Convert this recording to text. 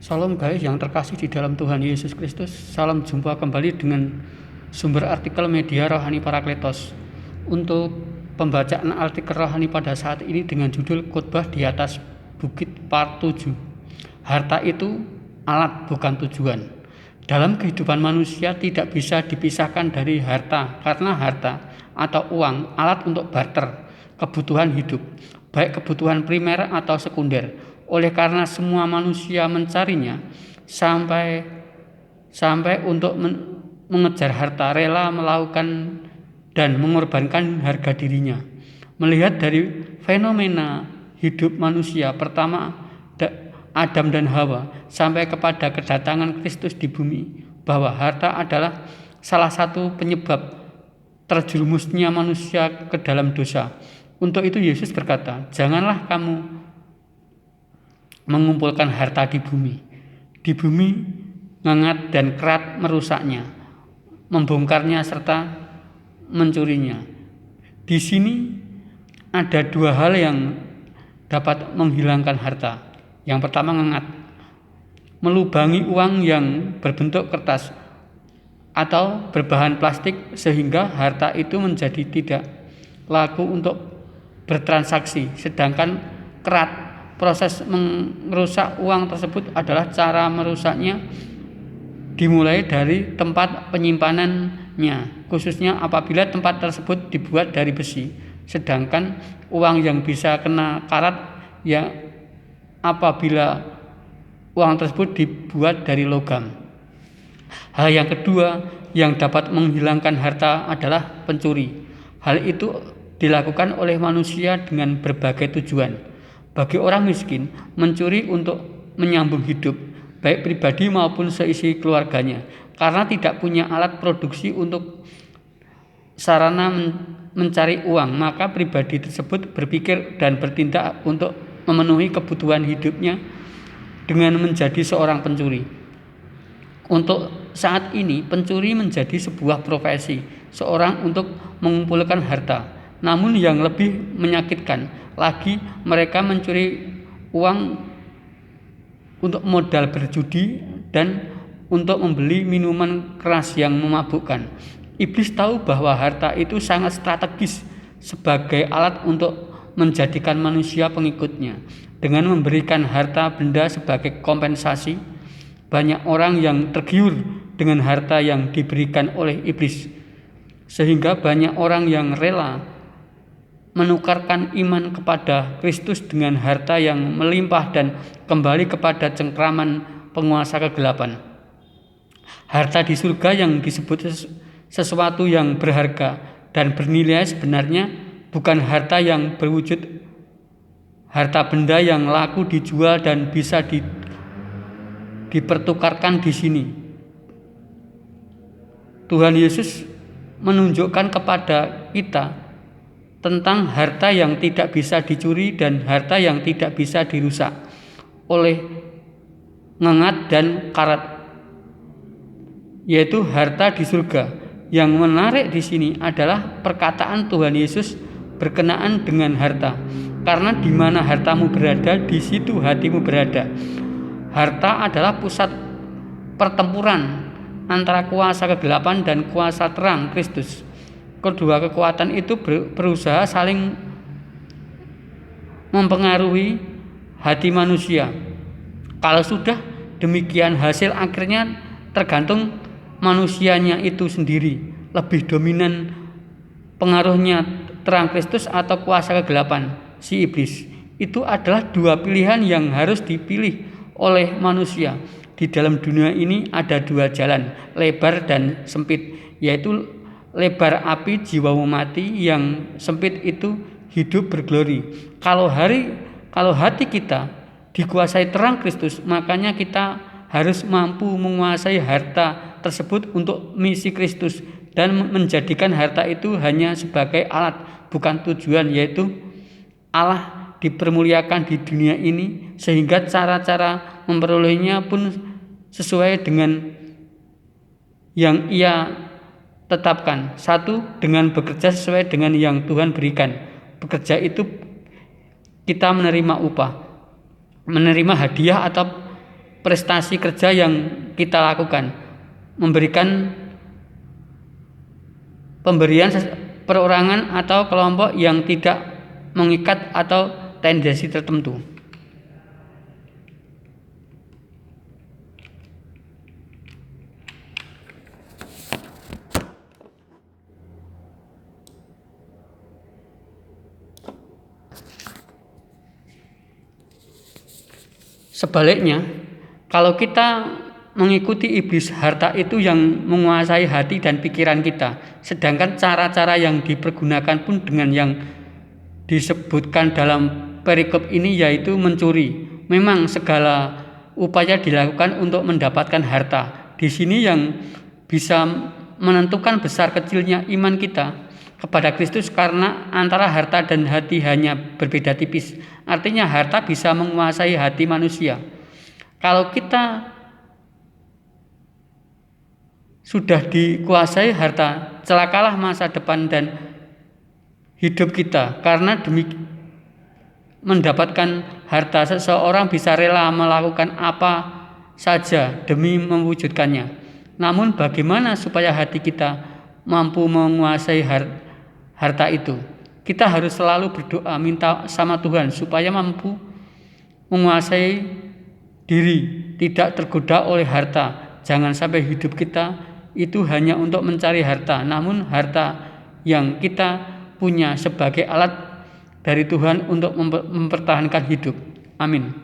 Salam guys yang terkasih di dalam Tuhan Yesus Kristus. Salam jumpa kembali dengan sumber artikel media Rohani Parakletos. Untuk pembacaan artikel rohani pada saat ini dengan judul Khotbah di atas Bukit Part 7. Harta itu alat bukan tujuan. Dalam kehidupan manusia tidak bisa dipisahkan dari harta, karena harta atau uang alat untuk barter kebutuhan hidup, baik kebutuhan primer atau sekunder. Oleh karena semua manusia mencarinya sampai untuk mengejar harta, rela melakukan dan mengorbankan harga dirinya. Melihat dari fenomena hidup manusia pertama Adam dan Hawa sampai kepada kedatangan Kristus di bumi, bahwa harta adalah salah satu penyebab terjerumusnya manusia ke dalam dosa. Untuk itu Yesus berkata, "Janganlah kamu mengumpulkan harta di bumi. Di bumi ngengat dan kerat merusaknya, membongkarnya serta mencurinya." Di sini ada dua hal yang dapat menghilangkan harta. Yang pertama ngengat, melubangi uang yang berbentuk kertas atau berbahan plastik sehingga harta itu menjadi tidak laku untuk bertransaksi. Sedangkan kerat, proses merusak uang tersebut adalah cara merusaknya dimulai dari tempat penyimpanannya, khususnya apabila tempat tersebut dibuat dari besi. Sedangkan uang yang bisa kena karat ya apabila uang tersebut dibuat dari logam. Hal yang kedua yang dapat menghilangkan harta adalah pencuri. Hal itu dilakukan oleh manusia dengan berbagai tujuan. Bagi orang miskin, mencuri untuk menyambung hidup, baik pribadi maupun seisi keluarganya, karena tidak punya alat produksi untuk sarana mencari uang, maka pribadi tersebut berpikir dan bertindak untuk memenuhi kebutuhan hidupnya dengan menjadi seorang pencuri. Untuk saat ini, pencuri menjadi sebuah profesi seorang untuk mengumpulkan harta. Namun yang lebih menyakitkan lagi, mereka mencuri uang untuk modal berjudi dan untuk membeli minuman keras yang memabukkan. Iblis tahu bahwa harta itu sangat strategis sebagai alat untuk menjadikan manusia pengikutnya. Dengan memberikan harta benda sebagai kompensasi, banyak orang yang tergiur dengan harta yang diberikan oleh iblis, sehingga banyak orang yang rela menukarkan iman kepada Kristus dengan harta yang melimpah dan kembali kepada cengkraman penguasa kegelapan. Harta di surga yang disebut sesuatu yang berharga dan bernilai sebenarnya bukan harta yang berwujud harta benda yang laku dijual dan bisa dipertukarkan di sini. Tuhan Yesus menunjukkan kepada kita tentang harta yang tidak bisa dicuri dan harta yang tidak bisa dirusak oleh ngengat dan karat, yaitu harta di surga. Yang menarik di sini adalah perkataan Tuhan Yesus berkenaan dengan harta, karena di mana hartamu berada, di situ hatimu berada. Harta adalah pusat pertempuran antara kuasa kegelapan dan kuasa terang Kristus. Kedua kekuatan itu berusaha saling mempengaruhi hati manusia. Kalau sudah demikian, hasil akhirnya tergantung manusianya itu sendiri. Lebih dominan pengaruhnya terang Kristus atau kuasa kegelapan si iblis. Itu adalah dua pilihan yang harus dipilih oleh manusia. Di dalam dunia ini ada dua jalan, lebar dan sempit, yaitu lebar api jiwamu mati, yang sempit itu hidup berglori. Kalau hati kita dikuasai terang Kristus, makanya kita harus mampu menguasai harta tersebut untuk misi Kristus dan menjadikan harta itu hanya sebagai alat, bukan tujuan, yaitu Allah dipermuliakan di dunia ini, sehingga cara-cara memperolehnya pun sesuai dengan yang Ia tetapkan. Satu, dengan bekerja sesuai dengan yang Tuhan berikan. Bekerja itu kita menerima upah, menerima hadiah atau prestasi kerja yang kita lakukan, memberikan pemberian perorangan atau kelompok yang tidak mengikat atau tendensi tertentu. Sebaliknya, kalau kita mengikuti iblis, harta itu yang menguasai hati dan pikiran kita. Sedangkan cara-cara yang dipergunakan pun dengan yang disebutkan dalam perikop ini, yaitu mencuri. Memang segala upaya dilakukan untuk mendapatkan harta. Di sini yang bisa menentukan besar kecilnya iman kita kepada Kristus, karena antara harta dan hati hanya berbeda tipis. Artinya harta bisa menguasai hati manusia. Kalau kita sudah dikuasai harta, celakalah masa depan dan hidup kita. Karena demi mendapatkan harta, seseorang bisa rela melakukan apa saja demi mewujudkannya. Namun bagaimana supaya hati kita mampu menguasai harta itu? Kita harus selalu berdoa, minta sama Tuhan supaya mampu menguasai diri, tidak tergoda oleh harta. Jangan sampai hidup kita itu hanya untuk mencari harta, namun harta yang kita punya sebagai alat dari Tuhan untuk mempertahankan hidup. Amin.